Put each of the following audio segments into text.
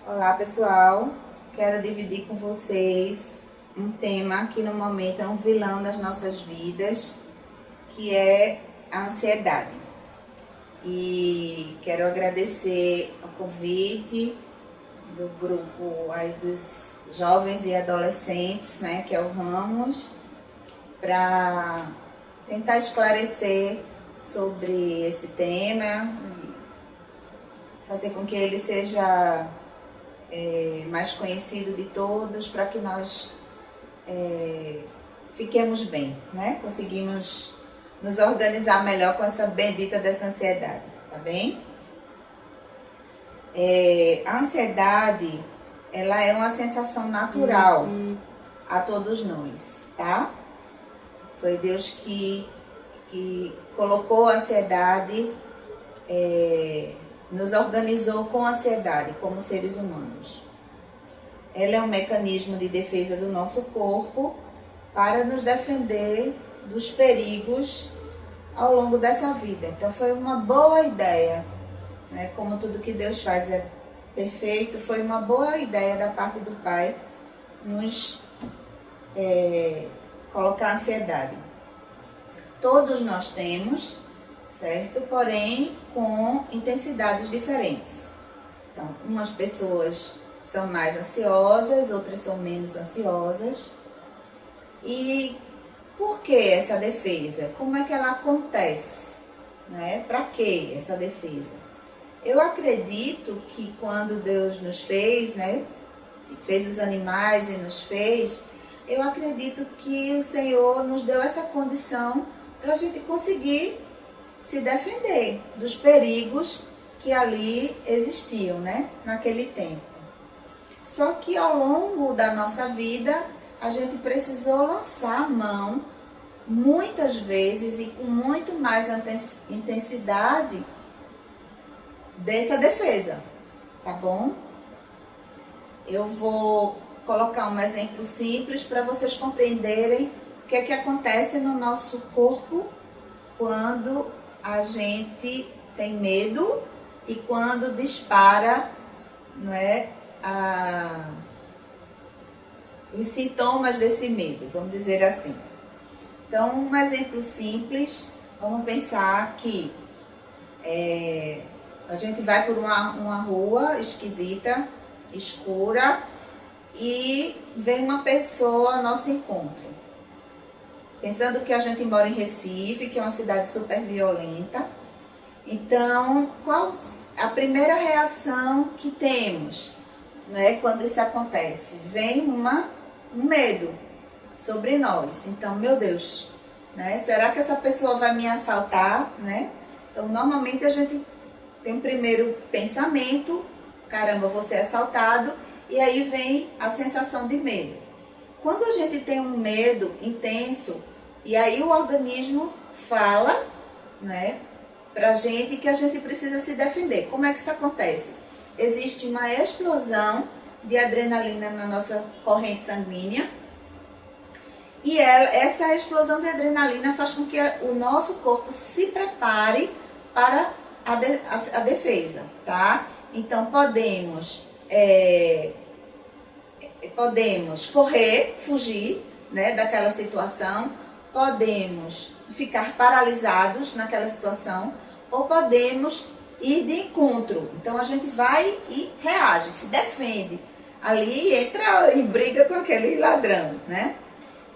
Olá pessoal, quero dividir com vocês um tema que no momento é um vilão das nossas vidas, que é a ansiedade. E quero agradecer o convite do grupo aí dos jovens e adolescentes, né, que é o Ramos, para tentar esclarecer sobre esse tema, fazer com que ele seja mais conhecido de todos, para que nós fiquemos bem, né? Conseguimos nos organizar melhor com essa bendita dessa ansiedade, tá bem? A ansiedade, ela é uma sensação natural a todos nós, tá? Foi Deus que colocou a ansiedade, nos organizou com a ansiedade como seres humanos. Ela é um mecanismo de defesa do nosso corpo para nos defender dos perigos ao longo dessa vida. Então foi uma boa ideia, né? Como tudo que Deus faz é perfeito, foi uma boa ideia da parte do Pai nos colocar a ansiedade. Todos nós temos, certo? Porém, com intensidades diferentes. Então, umas pessoas são mais ansiosas, outras são menos ansiosas. E por que essa defesa? Como é que ela acontece? Né? Para que essa defesa? Eu acredito que quando Deus nos fez, né? Fez os animais e nos fez, eu acredito que o Senhor nos deu essa condição para a gente conseguir se defender dos perigos que ali existiam, né, naquele tempo. Só que ao longo da nossa vida, a gente precisou lançar a mão muitas vezes e com muito mais intensidade dessa defesa, tá bom? Eu vou colocar um exemplo simples para vocês compreenderem o que é que acontece no nosso corpo quando a gente tem medo e quando dispara, não é, os sintomas desse medo, vamos dizer assim. Então, um exemplo simples, vamos pensar que a gente vai por uma rua esquisita, escura, e vem uma pessoa ao nosso encontro. Pensando que a gente mora em Recife, que é uma cidade super violenta. Então, qual a primeira reação que temos, né, quando isso acontece? Vem um medo sobre nós. Então, meu Deus, né, será que essa pessoa vai me assaltar? Né? Então, normalmente a gente tem um primeiro pensamento, caramba, vou ser assaltado, e aí vem a sensação de medo. Quando a gente tem um medo intenso, e aí o organismo fala, né, pra gente que a gente precisa se defender. Como é que isso acontece? Existe uma explosão de adrenalina na nossa corrente sanguínea, e essa explosão de adrenalina faz com que o nosso corpo se prepare para a defesa, tá? Então podemos correr, fugir, né, daquela situação, podemos ficar paralisados naquela situação, ou podemos ir de encontro. Então a gente vai e reage, se defende. Ali entra e briga com aquele ladrão, né?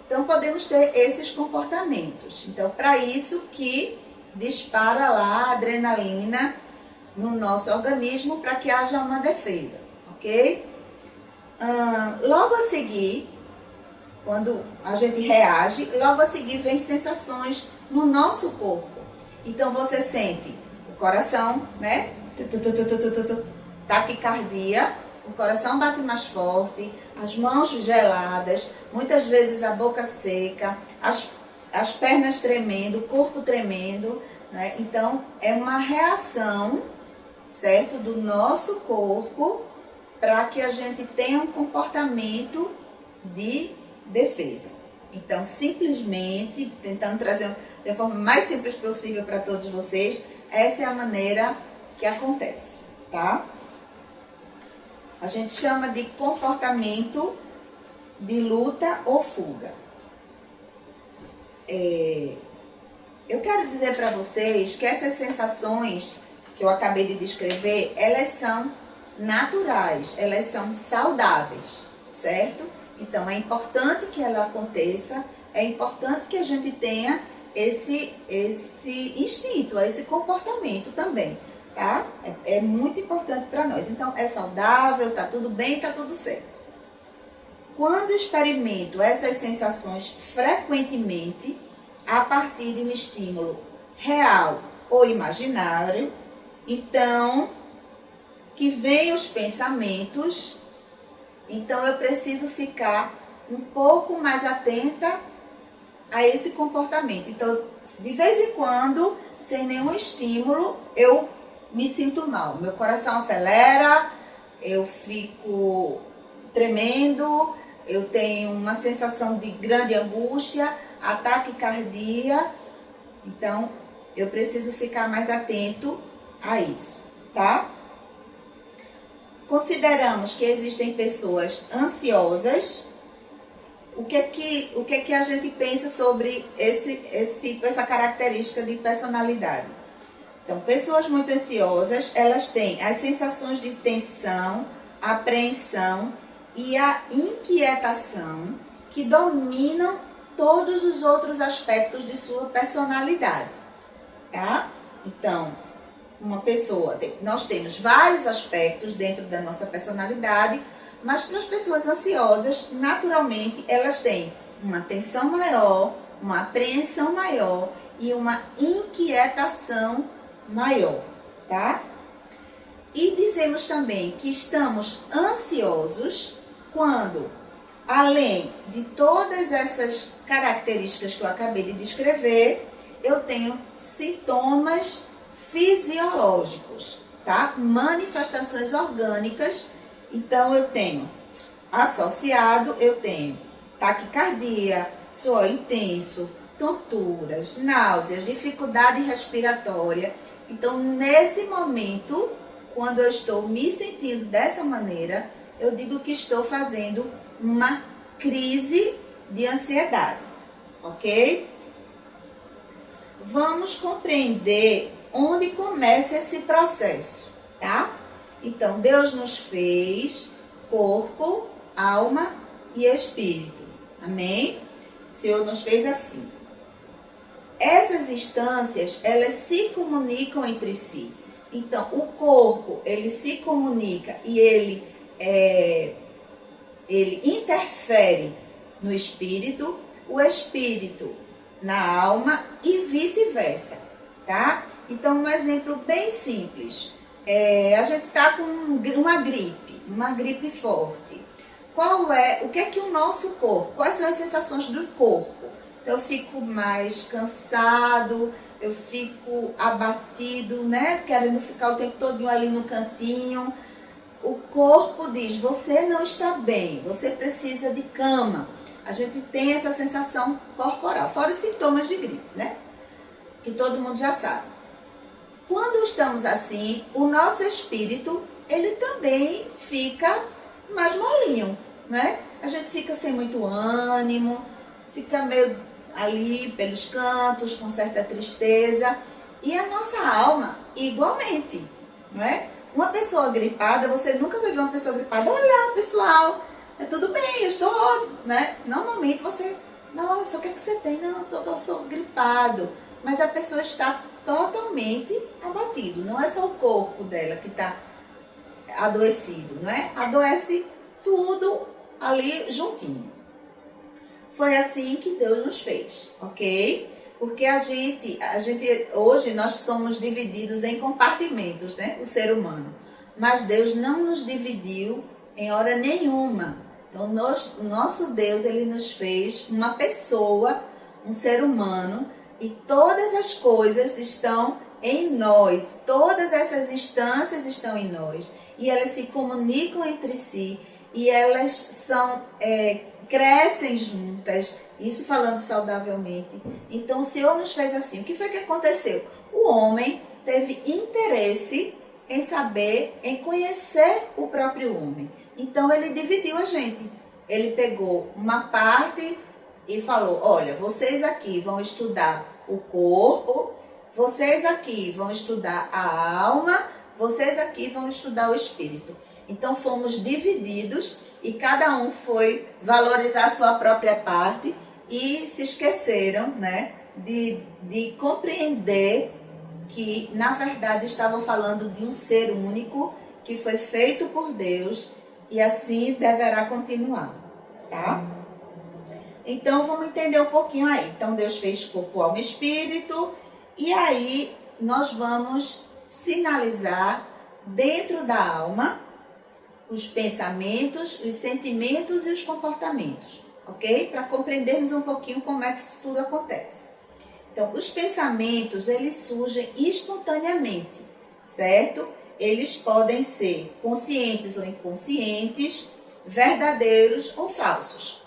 Então podemos ter esses comportamentos. Então, para isso que dispara lá a adrenalina no nosso organismo para que haja uma defesa, ok? Logo a seguir, quando a gente reage, logo a seguir vem sensações no nosso corpo. Então você sente o coração, né? Taquicardia, o coração bate mais forte, as mãos geladas, muitas vezes a boca seca, as pernas tremendo, o corpo tremendo, né? Então é uma reação, certo, do nosso corpo para que a gente tenha um comportamento de defesa. Então, simplesmente, tentando trazer de forma mais simples possível para todos vocês, essa é a maneira que acontece, tá? A gente chama de comportamento de luta ou fuga. Eu quero dizer para vocês que essas sensações que eu acabei de descrever, elas são naturais, elas são saudáveis, certo? Então, é importante que ela aconteça, é importante que a gente tenha esse instinto, esse comportamento também, tá? É muito importante para nós. Então, é saudável, tá tudo bem, tá tudo certo. Quando experimento essas sensações frequentemente, a partir de um estímulo real ou imaginário, então, que vem os pensamentos, então eu preciso ficar um pouco mais atenta a esse comportamento. Então, de vez em quando, sem nenhum estímulo, eu me sinto mal. Meu coração acelera, eu fico tremendo, eu tenho uma sensação de grande angústia, ataque cardíaco. Então, eu preciso ficar mais atento a isso, tá? Consideramos que existem pessoas ansiosas. O que é que a gente pensa sobre essa característica de personalidade? Então, pessoas muito ansiosas, elas têm as sensações de tensão, apreensão e a inquietação que dominam todos os outros aspectos de sua personalidade, tá? Então, nós temos vários aspectos dentro da nossa personalidade, mas para as pessoas ansiosas, naturalmente, elas têm uma tensão maior, uma apreensão maior e uma inquietação maior, tá? E dizemos também que estamos ansiosos quando, além de todas essas características que eu acabei de descrever, eu tenho sintomas fisiológicos, tá? Manifestações orgânicas. Então, eu tenho taquicardia, suor intenso, tonturas, náuseas, dificuldade respiratória. Então, nesse momento, quando eu estou me sentindo dessa maneira, eu digo que estou fazendo uma crise de ansiedade, ok? Vamos compreender onde começa esse processo, tá? Então, Deus nos fez corpo, alma e espírito. Amém? O Senhor nos fez assim. Essas instâncias, elas se comunicam entre si. Então, o corpo, ele se comunica e ele interfere no espírito, o espírito na alma e vice-versa, tá? Então, um exemplo bem simples. A gente está com uma gripe forte. O que é que o nosso corpo, quais são as sensações do corpo? Então, eu fico mais cansado, eu fico abatido, né? Querendo ficar o tempo todo ali no cantinho. O corpo diz, você não está bem, você precisa de cama. A gente tem essa sensação corporal, fora os sintomas de gripe, né? Que todo mundo já sabe. Quando estamos assim, o nosso espírito, ele também fica mais molinho, né? A gente fica sem muito ânimo, fica meio ali pelos cantos, com certa tristeza. E a nossa alma, igualmente, não é? Uma pessoa gripada, você nunca vai ver uma pessoa gripada, olha, pessoal, é tudo bem, eu estou ótimo, né? Normalmente você, nossa, o que é que você tem? Não, eu sou gripado. Mas a pessoa está totalmente abatido. Não é só o corpo dela que está adoecido, não é? Adoece tudo ali juntinho. Foi assim que Deus nos fez, ok? Porque a gente hoje nós somos divididos em compartimentos, né? O ser humano. Mas Deus não nos dividiu em hora nenhuma. Então, o nosso Deus, ele nos fez uma pessoa, um ser humano, e todas as coisas estão em nós. Todas essas instâncias estão em nós. E elas se comunicam entre si. E elas crescem juntas. Isso falando saudavelmente. Então, o Senhor nos fez assim. O que foi que aconteceu? O homem teve interesse em saber, em conhecer o próprio homem. Então ele dividiu a gente. Ele pegou uma parte e falou: olha, vocês aqui vão estudar o corpo, vocês aqui vão estudar a alma, vocês aqui vão estudar o espírito. Então fomos divididos e cada um foi valorizar a sua própria parte e se esqueceram, né, de compreender que na verdade estavam falando de um ser único que foi feito por Deus e assim deverá continuar, tá? Então vamos entender um pouquinho aí. Então Deus fez corpo, alma e espírito, e aí nós vamos sinalizar dentro da alma os pensamentos, os sentimentos e os comportamentos, ok? Para compreendermos um pouquinho como é que isso tudo acontece. Então, os pensamentos, eles surgem espontaneamente, certo? Eles podem ser conscientes ou inconscientes, verdadeiros ou falsos.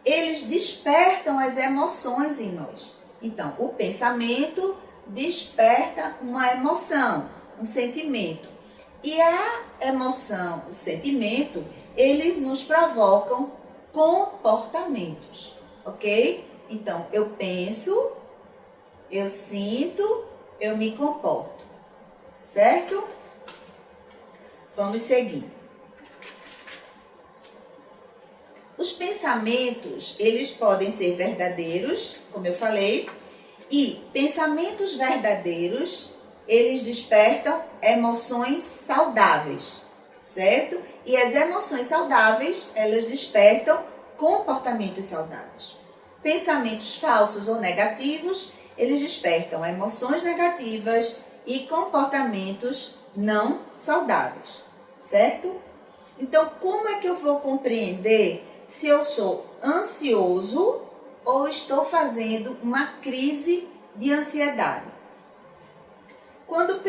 Eles despertam as emoções em nós. Então, o pensamento desperta uma emoção, um sentimento. E a emoção, o sentimento, eles nos provocam comportamentos, ok? Então, eu penso, eu sinto, eu me comporto, certo? Vamos seguir. Os pensamentos, eles podem ser verdadeiros, como eu falei, e pensamentos verdadeiros, eles despertam emoções saudáveis, certo? E as emoções saudáveis, elas despertam comportamentos saudáveis. Pensamentos falsos ou negativos, eles despertam emoções negativas e comportamentos não saudáveis, certo? Então, como é que eu vou compreender se eu sou ansioso ou estou fazendo uma crise de ansiedade? Quando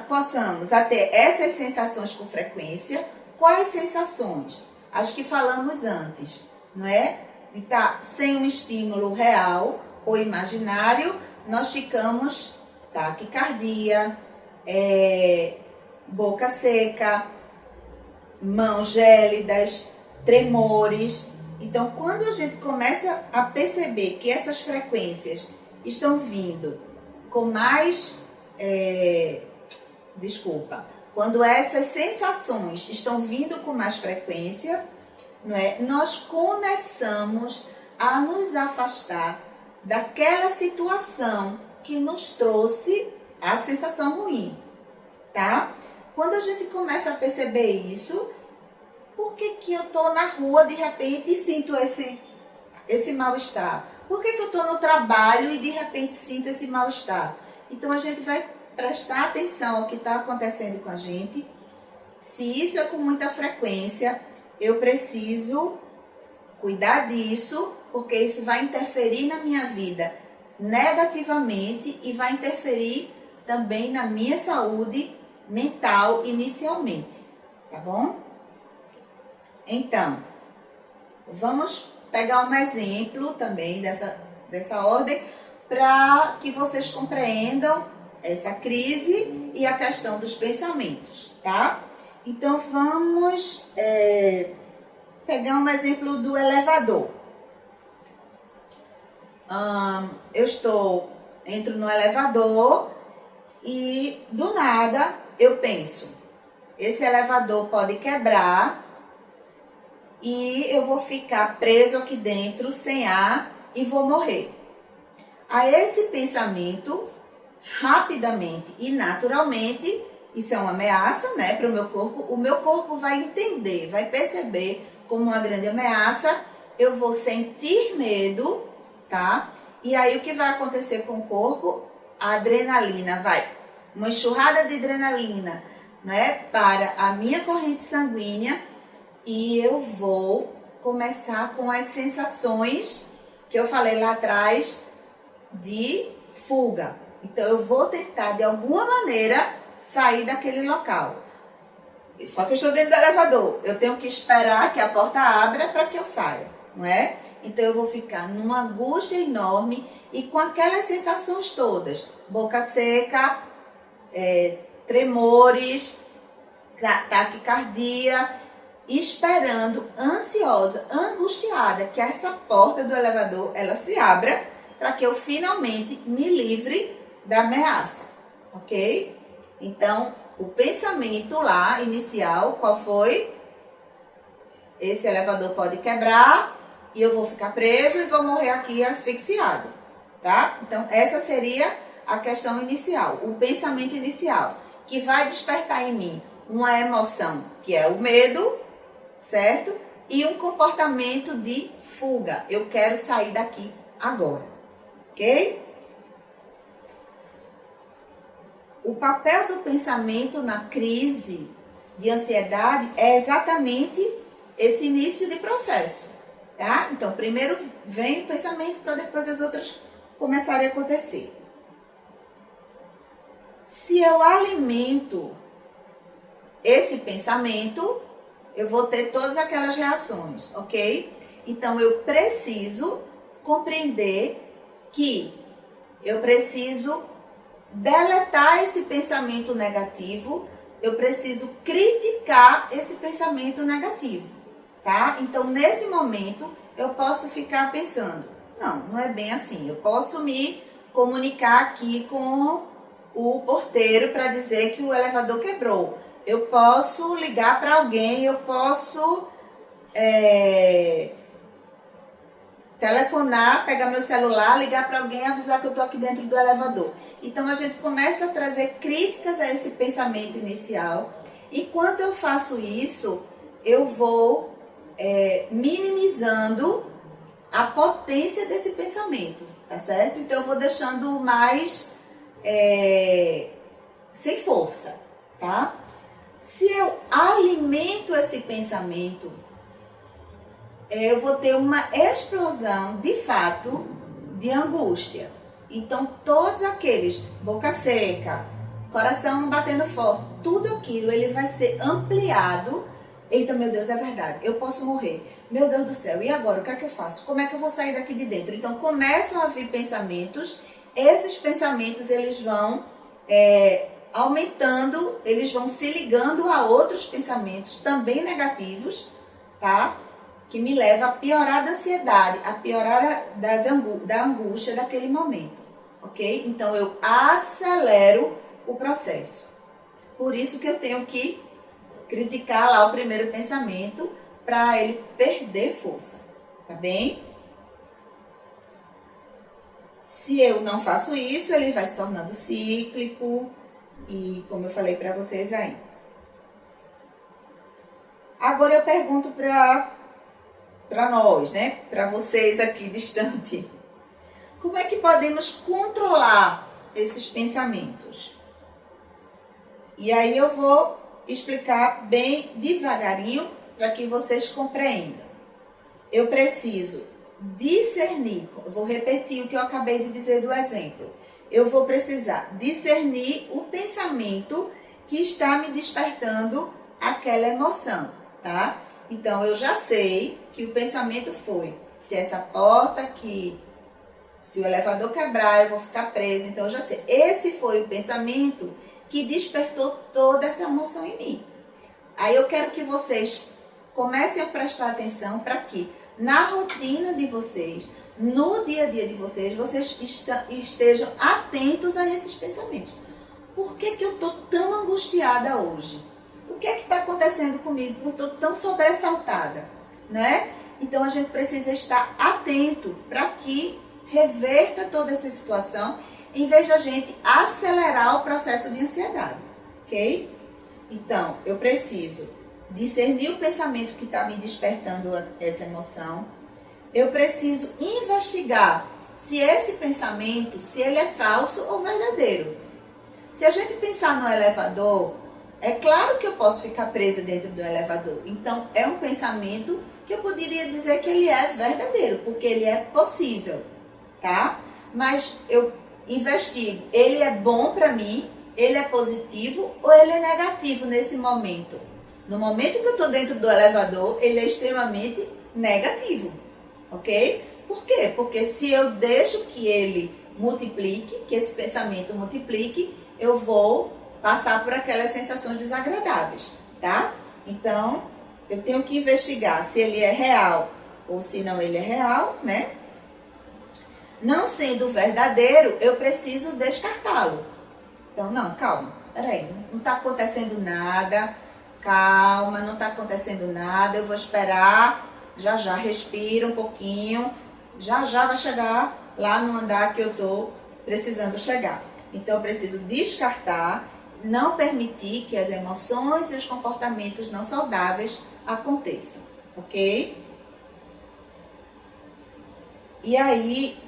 possamos a ter essas sensações com frequência, quais sensações? As que falamos antes, não é? De estar sem um estímulo real ou imaginário, nós ficamos taquicardia, boca seca, mãos gélidas, tremores. Então, quando a gente começa a perceber que essas frequências estão vindo com mais... quando essas sensações estão vindo com mais frequência, não é? Nós começamos a nos afastar daquela situação que nos trouxe a sensação ruim, tá? Quando a gente começa a perceber isso, por que eu tô na rua de repente e sinto esse mal-estar? Por que eu tô no trabalho e de repente sinto esse mal-estar? Então a gente vai prestar atenção ao que está acontecendo com a gente. Se isso é com muita frequência, eu preciso cuidar disso, porque isso vai interferir na minha vida negativamente e vai interferir também na minha saúde mental inicialmente, tá bom? Então, vamos pegar um exemplo também dessa ordem para que vocês compreendam essa crise e a questão dos pensamentos, tá? Então, vamos pegar um exemplo do elevador. Eu entro no elevador e do nada eu penso, esse elevador pode quebrar e eu vou ficar preso aqui dentro sem ar e vou morrer. A esse pensamento, rapidamente e naturalmente, isso é uma ameaça, né, para o meu corpo vai entender, vai perceber como uma grande ameaça, eu vou sentir medo, tá? E aí o que vai acontecer com o corpo? A adrenalina uma enxurrada de adrenalina, né, para a minha corrente sanguínea e eu vou começar com as sensações que eu falei lá atrás de fuga. Então eu vou tentar de alguma maneira sair daquele local. Só que eu estou dentro do elevador, eu tenho que esperar que a porta abra para que eu saia, não é? Então eu vou ficar numa angústia enorme e com aquelas sensações todas, boca seca, tremores, taquicardia, esperando, ansiosa, angustiada, que essa porta do elevador ela se abra para que eu finalmente me livre da ameaça, ok? Então, o pensamento lá inicial, qual foi? Esse elevador pode quebrar e eu vou ficar preso e vou morrer aqui asfixiado, tá? Então, essa seria a questão inicial, o pensamento inicial, que vai despertar em mim uma emoção, que é o medo, certo? E um comportamento de fuga. Eu quero sair daqui agora, ok? O papel do pensamento na crise de ansiedade é exatamente esse início de processo, tá? Então, primeiro vem o pensamento para depois as outras começarem a acontecer. Se eu alimento esse pensamento, eu vou ter todas aquelas reações, ok? Então, eu preciso compreender que eu preciso deletar esse pensamento negativo, eu preciso criticar esse pensamento negativo, tá? Então, nesse momento, eu posso ficar pensando, não é bem assim, eu posso me comunicar aqui com o porteiro para dizer que o elevador quebrou. Eu posso ligar para alguém, eu posso telefonar, pegar meu celular, ligar para alguém e avisar que eu estou aqui dentro do elevador. Então, a gente começa a trazer críticas a esse pensamento inicial. E quando eu faço isso, eu vou minimizando a potência desse pensamento, tá certo? Então, eu vou deixando mais sem força, tá? Se eu alimento esse pensamento, eu vou ter uma explosão, de fato, de angústia. Então, todos aqueles, boca seca, coração batendo forte, tudo aquilo, ele vai ser ampliado. Eita, meu Deus, é verdade, eu posso morrer. Meu Deus do céu, e agora, o que é que eu faço? Como é que eu vou sair daqui de dentro? Então, começam a vir pensamentos, esses pensamentos, eles vão aumentando, eles vão se ligando a outros pensamentos também negativos, tá? Que me leva a piorar da ansiedade, a piorar da angústia daquele momento, ok? Então, eu acelero o processo. Por isso que eu tenho que criticar lá o primeiro pensamento para ele perder força, tá bem? Se eu não faço isso, ele vai se tornando cíclico e, como eu falei para vocês aí. Agora eu pergunto para nós, né? Para vocês aqui distante. Como é que podemos controlar esses pensamentos? E aí eu vou explicar bem devagarinho para que vocês compreendam. Eu preciso discernir, eu vou repetir o que eu acabei de dizer do exemplo. Eu vou precisar discernir o pensamento que está me despertando aquela emoção, tá? Então, eu já sei que o pensamento foi, se essa porta aqui, se o elevador quebrar, eu vou ficar preso. Então, eu já sei. Esse foi o pensamento que despertou toda essa emoção em mim. Aí, eu quero que vocês comecem a prestar atenção para que, na rotina de vocês, no dia a dia de vocês, vocês estejam atentos a esses pensamentos. Por que eu estou tão angustiada hoje? O que é que está acontecendo comigo? Porque eu estou tão sobressaltada, né? Então, a gente precisa estar atento para que reverta toda essa situação, em vez de a gente acelerar o processo de ansiedade, ok? Então, eu preciso discernir o pensamento que está me despertando essa emoção. Eu preciso investigar se esse pensamento, se ele é falso ou verdadeiro. Se a gente pensar no elevador, é claro que eu posso ficar presa dentro do elevador. Então, é um pensamento que eu poderia dizer que ele é verdadeiro, porque ele é possível, tá? Mas eu investigo, ele é bom para mim, ele é positivo ou ele é negativo nesse momento? No momento que eu estou dentro do elevador, ele é extremamente negativo, ok? Por quê? Porque se eu deixo que ele multiplique, que esse pensamento multiplique, eu vou passar por aquelas sensações desagradáveis, tá? Então, eu tenho que investigar se ele é real ou se não ele é real, né? Não sendo verdadeiro, eu preciso descartá-lo. Então, não, calma, peraí, não está acontecendo nada, calma, não está acontecendo nada, eu vou esperar, já já, respira um pouquinho, já já vai chegar lá no andar que eu estou precisando chegar. Então, eu preciso descartar, não permitir que as emoções e os comportamentos não saudáveis aconteçam, ok? E aí,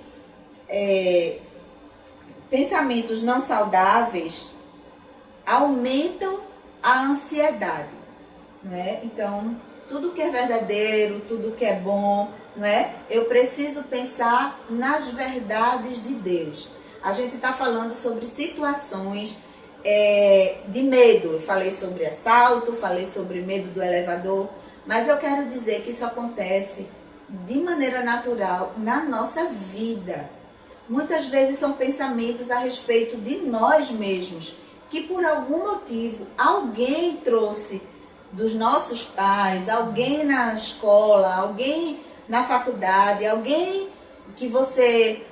pensamentos não saudáveis aumentam a ansiedade, não é? Então, tudo que é verdadeiro, tudo que é bom, não é? Eu preciso pensar nas verdades de Deus. A gente está falando sobre situações de medo. Eu falei sobre assalto, falei sobre medo do elevador, mas eu quero dizer que isso acontece de maneira natural na nossa vida. Muitas vezes são pensamentos a respeito de nós mesmos, que por algum motivo alguém trouxe dos nossos pais, alguém na escola, alguém na faculdade, alguém que você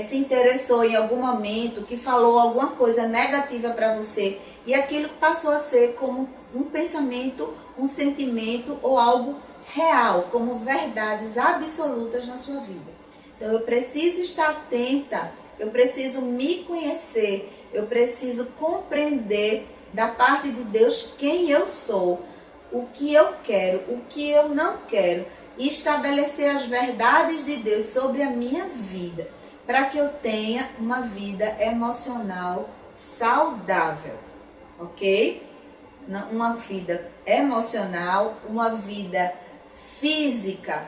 se interessou em algum momento, que falou alguma coisa negativa para você, e aquilo passou a ser como um pensamento, um sentimento ou algo real, como verdades absolutas na sua vida. Então eu preciso estar atenta, eu preciso me conhecer, eu preciso compreender da parte de Deus quem eu sou, o que eu quero, o que eu não quero, e estabelecer as verdades de Deus sobre a minha vida, para que eu tenha uma vida emocional saudável, ok? Uma vida emocional, uma vida física,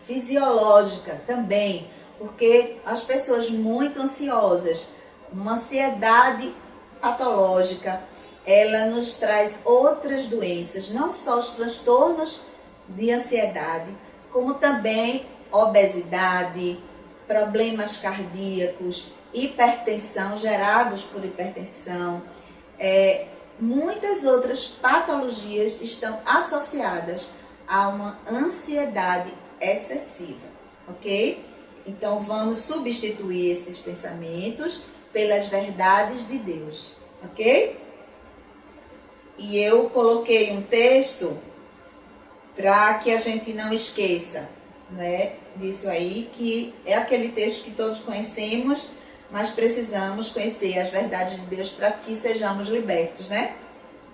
fisiológica também, porque as pessoas muito ansiosas, uma ansiedade patológica, ela nos traz outras doenças, não só os transtornos de ansiedade, como também obesidade, problemas cardíacos, hipertensão, gerados por hipertensão, muitas outras patologias estão associadas a uma ansiedade excessiva, ok? Então, vamos substituir esses pensamentos pelas verdades de Deus, ok? E eu coloquei um texto para que a gente não esqueça, não é? Disso aí, que é aquele texto que todos conhecemos, mas precisamos conhecer as verdades de Deus para que sejamos libertos, né?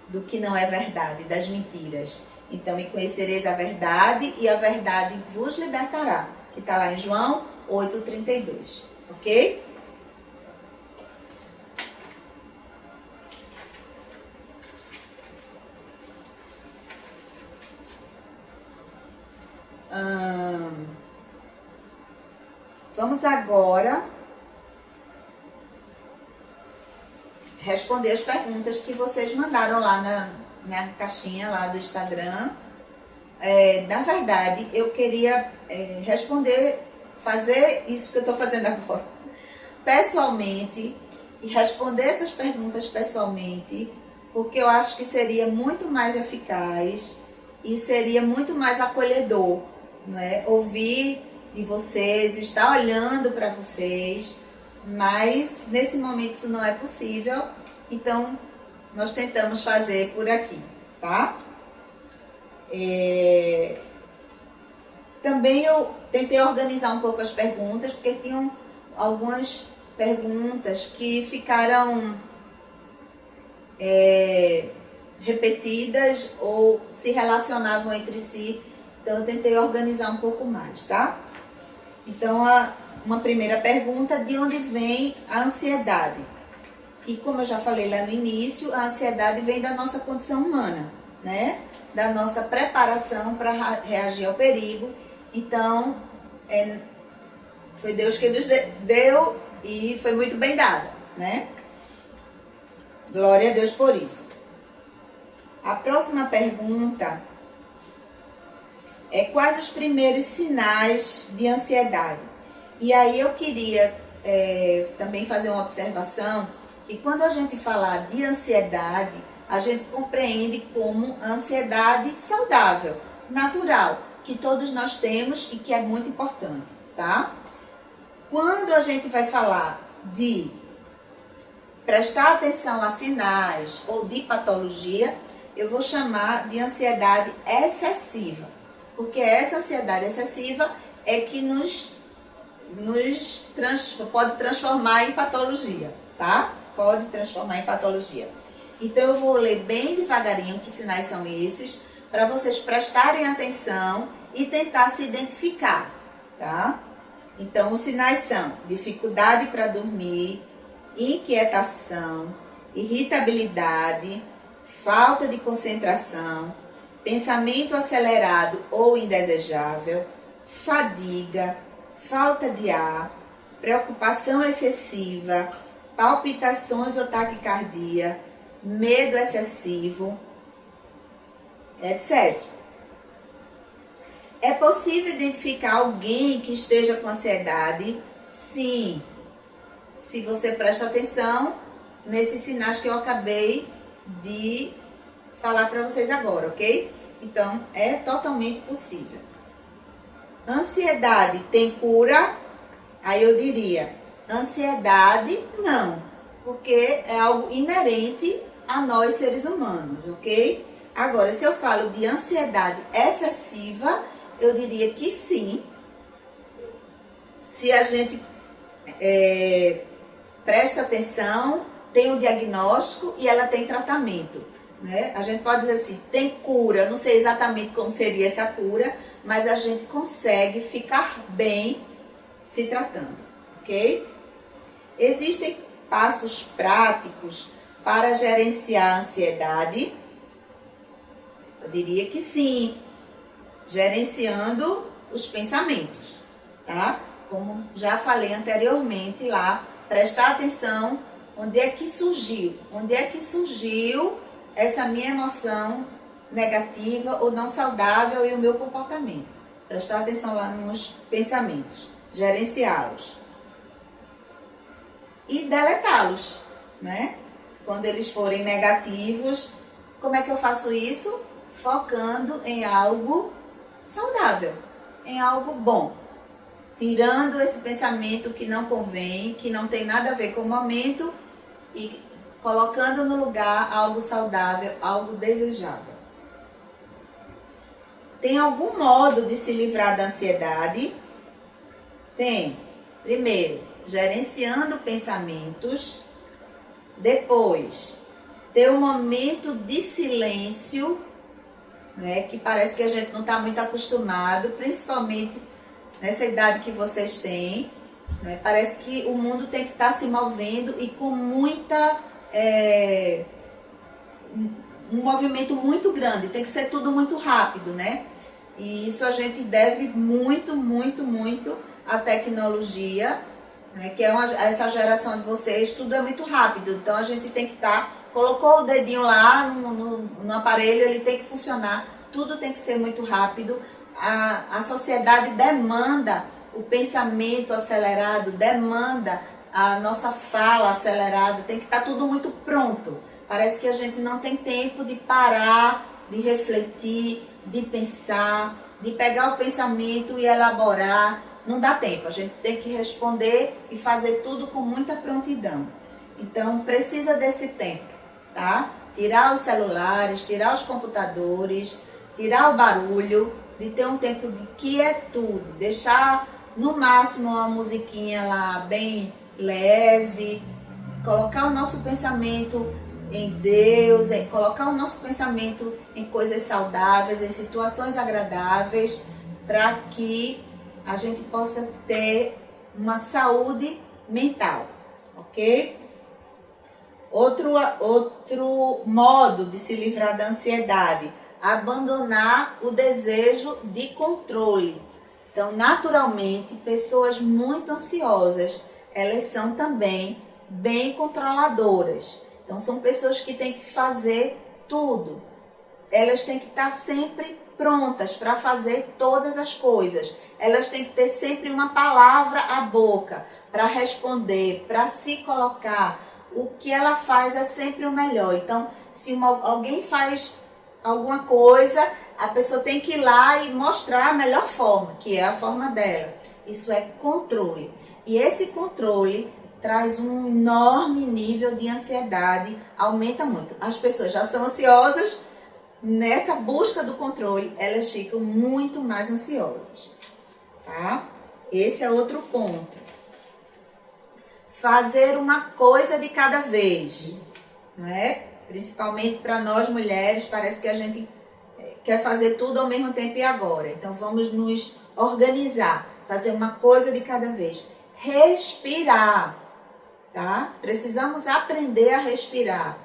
Do que não é verdade, das mentiras. Então, e conhecereis a verdade, e a verdade vos libertará. Que está lá em João 8,32. Ok? Vamos agora responder as perguntas que vocês mandaram lá na caixinha lá do Instagram. Na verdade, eu queria responder, fazer isso que eu estou fazendo agora, pessoalmente, e responder essas perguntas pessoalmente, porque eu acho que seria muito mais eficaz e seria muito mais acolhedor, não é? Ouvir de vocês, estar olhando para vocês, mas nesse momento isso não é possível, então nós tentamos fazer por aqui, tá? Também eu tentei organizar um pouco as perguntas, porque tinham algumas perguntas que ficaram repetidas ou se relacionavam entre si, então eu tentei organizar um pouco mais, tá? Então, uma primeira pergunta: de onde vem a ansiedade? E como eu já falei lá no início, a ansiedade vem da nossa condição humana, né? Da nossa preparação para reagir ao perigo. Então, foi Deus que nos deu e foi muito bem dada, né? Glória a Deus por isso. A próxima pergunta é: quais os primeiros sinais de ansiedade? E aí eu queria também fazer uma observação que quando a gente falar de ansiedade, a gente compreende como ansiedade saudável, natural, que todos nós temos e que é muito importante, tá? Quando a gente vai falar de prestar atenção a sinais ou de patologia, eu vou chamar de ansiedade excessiva, porque essa ansiedade excessiva é que pode transformar em patologia, tá? Pode transformar em patologia. Então eu vou ler bem devagarinho que sinais são esses, para vocês prestarem atenção e tentar se identificar, tá? Então os sinais são dificuldade para dormir, inquietação, irritabilidade, falta de concentração, pensamento acelerado ou indesejável, fadiga, falta de ar, preocupação excessiva, palpitações ou taquicardia, medo excessivo, etc. É possível identificar alguém que esteja com ansiedade? Sim. Se você presta atenção nesses sinais que eu acabei de falar para vocês agora, ok? Então, é totalmente possível. Ansiedade tem cura? Aí eu diria, ansiedade não, porque é algo inerente a nós seres humanos, ok? Agora, se eu falo de ansiedade excessiva, eu diria que sim, se a gente presta atenção, tem um diagnóstico e ela tem tratamento, né? A gente pode dizer assim, tem cura, não sei exatamente como seria essa cura, mas a gente consegue ficar bem se tratando, ok? Existem passos práticos para gerenciar a ansiedade? Eu diria que sim, gerenciando os pensamentos, tá? Como já falei anteriormente lá, prestar atenção onde é que surgiu essa minha emoção negativa ou não saudável e o meu comportamento. Prestar atenção lá nos pensamentos, gerenciá-los e deletá-los, né? Quando eles forem negativos, como é que eu faço isso? Focando em algo saudável, em algo bom. Tirando esse pensamento que não convém, que não tem nada a ver com o momento e colocando no lugar algo saudável, algo desejável. Tem algum modo de se livrar da ansiedade? Tem. Primeiro, gerenciando pensamentos. Depois, ter um momento de silêncio, né, que parece que a gente não está muito acostumado, principalmente nessa idade que vocês têm, né? Parece que o mundo tem que estar se movendo e com muita um movimento muito grande, tem que ser tudo muito rápido, né? E isso a gente deve muito, muito, muito à tecnologia, né? Que é essa geração de vocês, tudo é muito rápido, então a gente tem que estar, colocou o dedinho lá no aparelho, ele tem que funcionar, tudo tem que ser muito rápido. A sociedade demanda o pensamento acelerado, demanda a nossa fala acelerada, tem que estar tudo muito pronto. Parece que a gente não tem tempo de parar, de refletir, de pensar, de pegar o pensamento e elaborar. Não dá tempo, a gente tem que responder e fazer tudo com muita prontidão. Então, precisa desse tempo, tá? Tirar os celulares, tirar os computadores, tirar o barulho, de ter um tempo de quietude, deixar no máximo uma musiquinha lá bem leve, colocar o nosso pensamento em Deus, colocar o nosso pensamento em coisas saudáveis, em situações agradáveis, para que a gente possa ter uma saúde mental, ok? Outro modo de se livrar da ansiedade, abandonar o desejo de controle. Então, naturalmente, pessoas muito ansiosas, elas são também bem controladoras. Então, são pessoas que têm que fazer tudo. Elas têm que estar sempre prontas para fazer todas as coisas. Elas têm que ter sempre uma palavra à boca para responder, para se colocar. o que ela faz é sempre o melhor. Então, se alguém faz alguma coisa, a pessoa tem que ir lá e mostrar a melhor forma, que é a forma dela. Isso é controle. E esse controle traz um enorme nível de ansiedade, aumenta muito. As pessoas já são ansiosas, nessa busca do controle, elas ficam muito mais ansiosas, tá? Esse é outro ponto. Fazer uma coisa de cada vez, não é? Principalmente para nós mulheres, parece que a gente quer fazer tudo ao mesmo tempo e agora. Então vamos nos organizar, fazer uma coisa de cada vez. Respirar, tá? Precisamos aprender a respirar.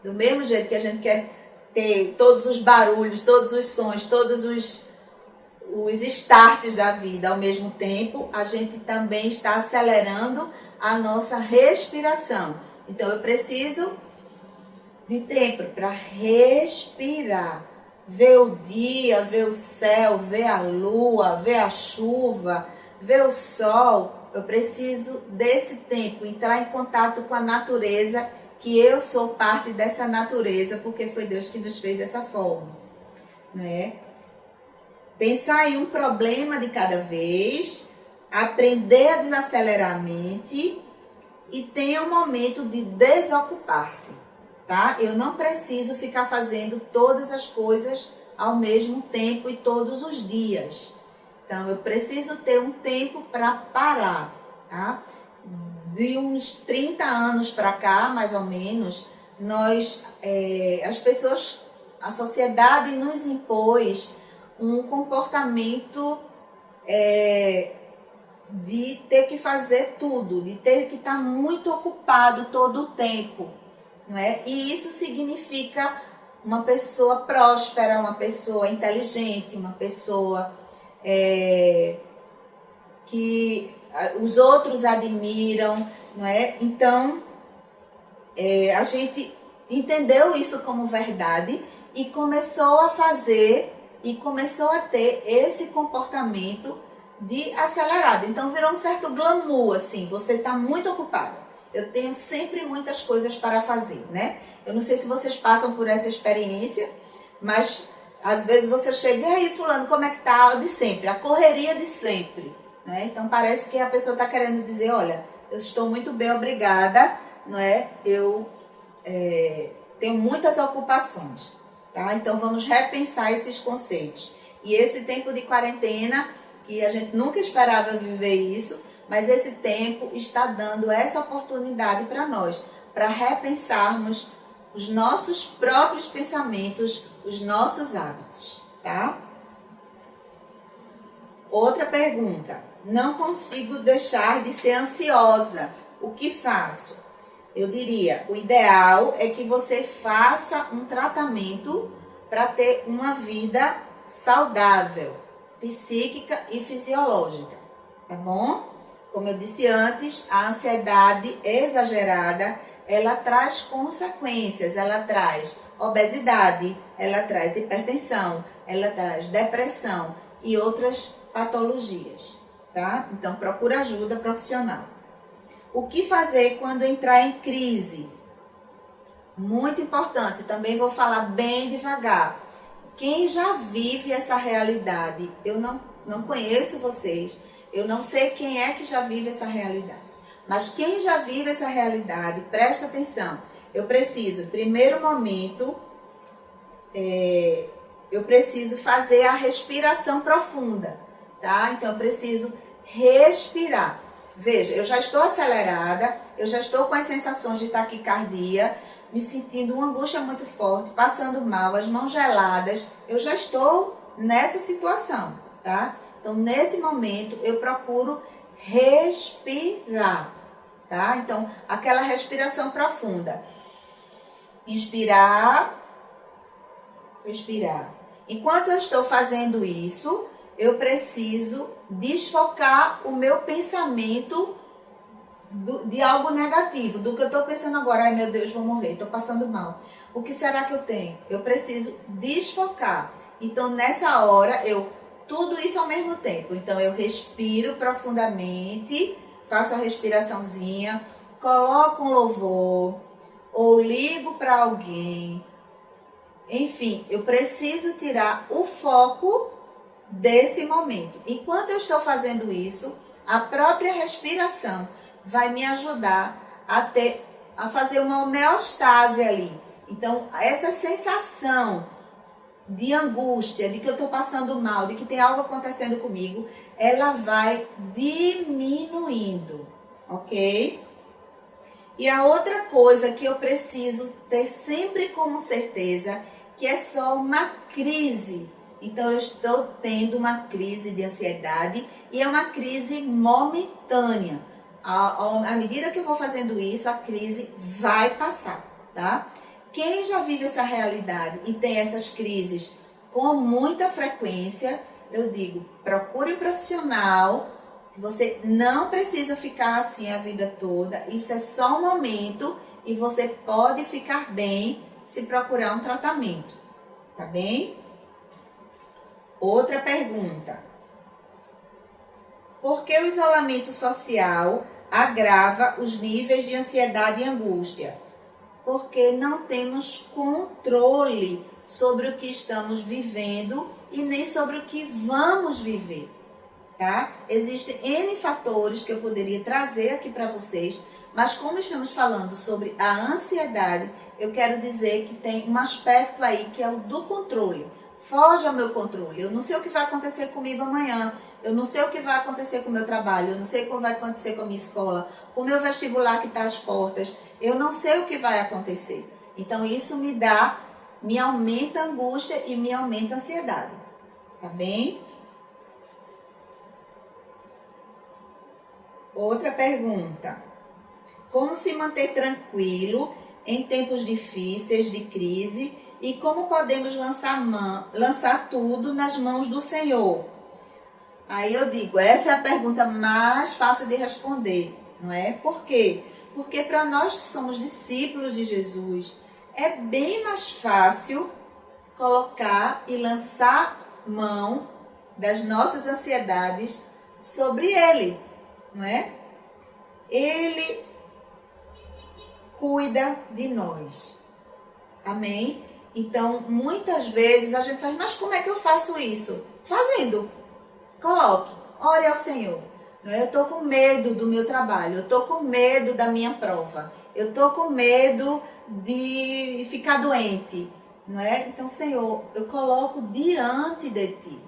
Do mesmo jeito que a gente quer ter todos os barulhos, todos os sons, todos os starts da vida ao mesmo tempo, a gente também está acelerando a nossa respiração. Então eu preciso de tempo para respirar, ver o dia, ver o céu, ver a lua, ver a chuva, ver o sol. Eu preciso desse tempo, entrar em contato com a natureza, que eu sou parte dessa natureza, porque foi Deus que nos fez dessa forma, né? Pensar em um problema de cada vez, aprender a desacelerar a mente e ter um momento de desocupar-se, tá? Eu não preciso ficar fazendo todas as coisas ao mesmo tempo e todos os dias. Então, eu preciso ter um tempo para parar, tá? De uns 30 anos para cá, mais ou menos, as pessoas, a sociedade nos impôs um comportamento de ter que fazer tudo, de ter que estar muito ocupado todo o tempo, não é? E isso significa uma pessoa próspera, uma pessoa inteligente, uma pessoa que os outros admiram, não é? Então, a gente entendeu isso como verdade e começou a fazer e começou a ter esse comportamento de acelerado. Então, virou um certo glamour, assim, você está muito ocupado. Eu tenho sempre muitas coisas para fazer, né? Eu não sei se vocês passam por essa experiência, mas às vezes você chega, e aí, fulano, como é que tá? De sempre, a correria de sempre, né? Então, parece que a pessoa está querendo dizer, olha, eu estou muito bem, obrigada, não é? Eu tenho muitas ocupações, tá? Então, vamos repensar esses conceitos. E esse tempo de quarentena, que a gente nunca esperava viver isso, mas esse tempo está dando essa oportunidade para nós, para repensarmos os nossos próprios pensamentos, os nossos hábitos, tá? Outra pergunta. Não consigo deixar de ser ansiosa. O que faço? Eu diria, o ideal é que você faça um tratamento para ter uma vida saudável, psíquica e fisiológica, tá bom? Como eu disse antes, a ansiedade exagerada, ela traz consequências, ela traz obesidade, ela traz hipertensão, ela traz depressão e outras patologias, tá? Então, procura ajuda profissional. O que fazer quando entrar em crise? Muito importante, também vou falar bem devagar. Quem já vive essa realidade, eu não conheço vocês, eu não sei quem é que já vive essa realidade, mas quem já vive essa realidade, presta atenção. Eu preciso, primeiro momento, eu preciso fazer a respiração profunda, tá? Então, eu preciso respirar. Veja, eu já estou acelerada, eu já estou com as sensações de taquicardia, me sentindo uma angústia muito forte, passando mal, as mãos geladas, eu já estou nessa situação, tá? Então, nesse momento, eu procuro respirar, tá? Então, aquela respiração profunda. Inspirar, expirar. Enquanto eu estou fazendo isso, eu preciso desfocar o meu pensamento de algo negativo, do que eu estou pensando agora. Ai, meu Deus, vou morrer, estou passando mal. O que será que eu tenho? Eu preciso desfocar. Então, nessa hora, tudo isso ao mesmo tempo. Então, eu respiro profundamente, faço a respiraçãozinha, coloco um louvor, ou ligo para alguém. Enfim, eu preciso tirar o foco desse momento. Enquanto eu estou fazendo isso, a própria respiração vai me ajudar a fazer uma homeostase ali. Então, essa sensação de angústia, de que eu estou passando mal, de que tem algo acontecendo comigo, ela vai diminuindo, ok? E a outra coisa que eu preciso ter sempre como certeza, que é só uma crise. Então, eu estou tendo uma crise de ansiedade e é uma crise momentânea. À medida que eu vou fazendo isso, a crise vai passar, tá? Quem já vive essa realidade e tem essas crises com muita frequência, eu digo, procure um profissional. Você não precisa ficar assim a vida toda. Isso é só um momento e você pode ficar bem se procurar um tratamento, tá bem? Outra pergunta. Por que o isolamento social agrava os níveis de ansiedade e angústia? Porque não temos controle sobre o que estamos vivendo e nem sobre o que vamos viver, tá? Existem N fatores que eu poderia trazer aqui para vocês, mas como estamos falando sobre a ansiedade, eu quero dizer que tem um aspecto aí que é o do controle. Foge ao meu controle. Eu não sei o que vai acontecer comigo amanhã. Eu não sei o que vai acontecer com o meu trabalho. Eu não sei o que vai acontecer com a minha escola, com o meu vestibular que está às portas. Eu não sei o que vai acontecer. Então, isso me aumenta a angústia e me aumenta a ansiedade. Tá bem? Outra pergunta. Como se manter tranquilo em tempos difíceis de crise e como podemos lançar tudo nas mãos do Senhor? Aí eu digo, essa é a pergunta mais fácil de responder, não é? Por quê? Porque para nós que somos discípulos de Jesus, é bem mais fácil colocar e lançar mão das nossas ansiedades sobre Ele, não é? Ele cuida de nós. Amém? Então, muitas vezes a gente faz, mas como é que eu faço isso? Fazendo. Coloque, ore ao Senhor. Eu estou com medo do meu trabalho, eu estou com medo da minha prova, eu estou com medo de ficar doente, não é? Então, Senhor, eu coloco diante de Ti.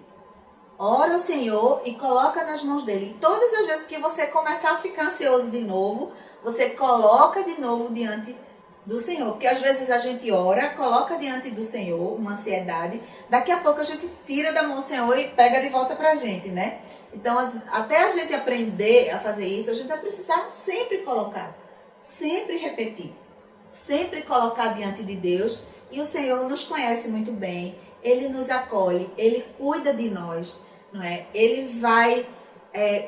Ora ao Senhor e coloca nas mãos dele. E todas as vezes que você começar a ficar ansioso de novo, você coloca de novo diante do Senhor. Porque às vezes a gente ora, coloca diante do Senhor uma ansiedade, daqui a pouco a gente tira da mão do Senhor e pega de volta pra gente, né? Então, até a gente aprender a fazer isso, a gente vai precisar sempre colocar, sempre repetir, sempre colocar diante de Deus. E o Senhor nos conhece muito bem, Ele nos acolhe, Ele cuida de nós, não é? Ele vai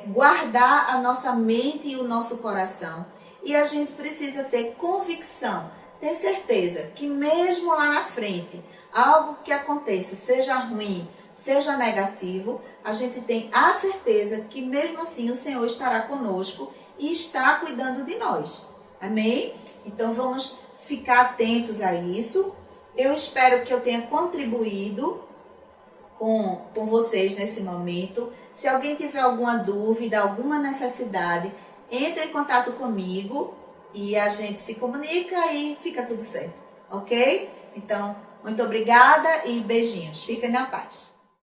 guardar a nossa mente e o nosso coração. E a gente precisa ter convicção, ter certeza que mesmo lá na frente, algo que aconteça, seja ruim, seja negativo, a gente tem a certeza que mesmo assim o Senhor estará conosco e está cuidando de nós. Amém? Então vamos ficar atentos a isso. Eu espero que eu tenha contribuído com vocês nesse momento. Se alguém tiver alguma dúvida, alguma necessidade, entre em contato comigo e a gente se comunica e fica tudo certo, ok? Então, muito obrigada e beijinhos. Fiquem na paz.